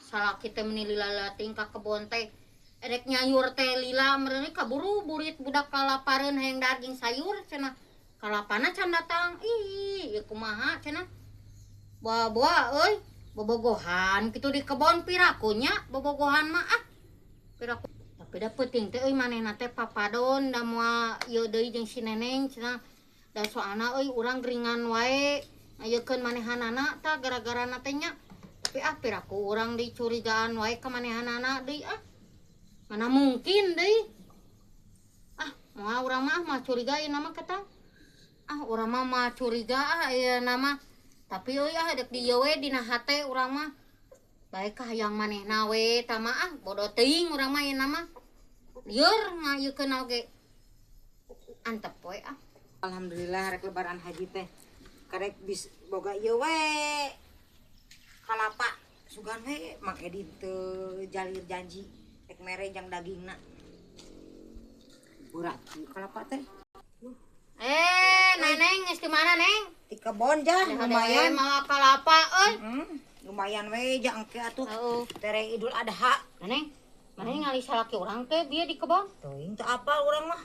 salah kita menilila tingkah kebon teh erek nyayur teh lila mereuni kaburu burit budak kalapareun hayang daging sayur cenah kalapana can datang ih ieu kumaha cenah buah-buah euy bobogohan kitu di kebon pirakunya bobogohan mah piraku tapi da penting teh euy manehna teh papadon da moal ieu deui jeung si neneng cenah da soalna euy urang geringan wae ayekeun manehanana tah gara-gara teh nya tapi piraku urang dicurigaan wae ka manehanana deui mana mungkin deui moal urang mah curiga ieu nama kata urang mah curiga ieu nama tapi euy dek di ieu we dina hate urang mah bae ka hayang manehna we tah mah bodo teuing urang mah ieu nama lieur ngayeukeun oge antep we Alhamdulillah rek lebaran haji teh karek bis boga ieu we kalapa sugan we Mang Edi teu jalir janji rek mere jang dagingna berat kalapa teh neneng geus di mana neng di kebon jah lumayan malah kalapa euy lumayan we jang engke atuh tereng Idul Adha neneng maneh ngali salaki urang teh bieu di kebon teuing teu apal urang mah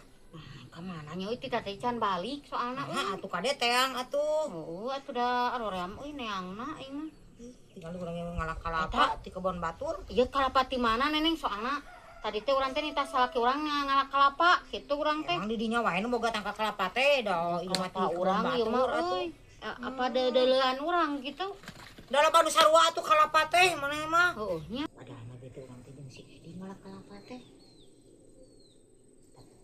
kamana nya euy ti teh can balik soalna atuh kade teang atuh atuh da aroream euy neangna aing mah tinggal urang yang ngalak kalapa di kebon batur ieu kalapa ti mana neneng soalna tadi teh urang teh nita salaki urang ngalak kalapa kitu urang teh emang di dinya wae nu boga tangka kalapa teh da ieu mah ti urang ieu mah euy apa deuleuan urang gitu da loba nu sarua atuh kalapa teh maneh mah heuh nya padahal mah bete urang teh jeung si Edi ngalak kalapa teh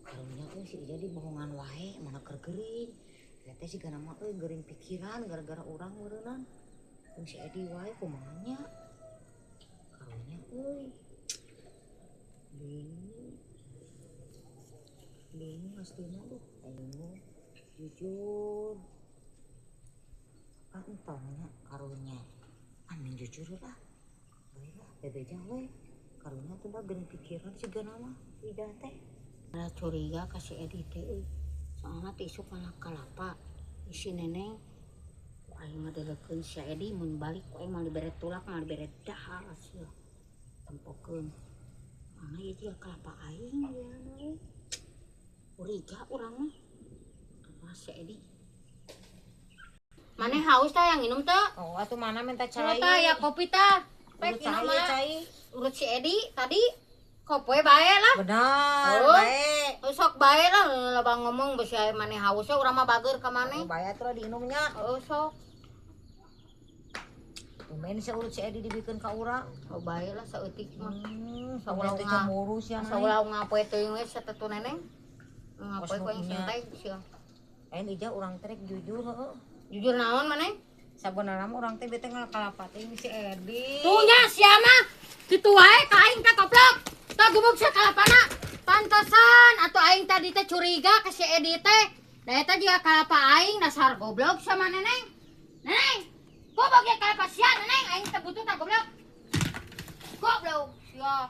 karunya euy si jadi bohongan wae mana keur geuring eta teh sigana mah euy geuring pikiran gara-gara urang meureunnan jeung si Edi wae kumaha nya karunya euy bingung aslinya tuh ayo jujur entongnya karunya amin jujur lah baiklah bebeja we karunya tuh geuning pikiran sigana mah lidah teh ada curiga ka si Edi teh euy soalna teh isuk ngalak kalapa si neneng ku aing mah deulekeun si Edi mun balik ku aing mah dibere tulak mah dibere dahar sia tempokeun mana ieu jiga kalapa aing ya uriga urang mah apa si Edi maneh haus tah yang minum teh oh atuh mana minta cai tah ya kopi tah pek minum mah cai urut si Edi tadi kopi bae lah benar bae sok bae lah loba ngomong besi maneh haus urang mah bageur ka maneh bae atuh diinumnya sok Main si urut si Edi dibikeun ka urang. Oh bae lah saeutik mah. Saulah teh cemburu sia mah. Saulah ngapoe teuing we satetu neneng. Ngapoe ku aing santai sia. Aing ija urang teh jujur heuh. Jujur naon maneh? Sabenerna mah urang teh bete ngalak-kalapa teh si Edi. Tuh nya sia mah. Kitu wae ka aing teh goblok. Tah gubuk sia kalapana. Pantesan atuh aing tadi teh curiga ka si Edi teh. Da eta jiga kalapa aing dasar goblok sama neneng. Neneng. Kok bagi kalapa sia neneng aing teh butuh tah goblok. Goblok sia.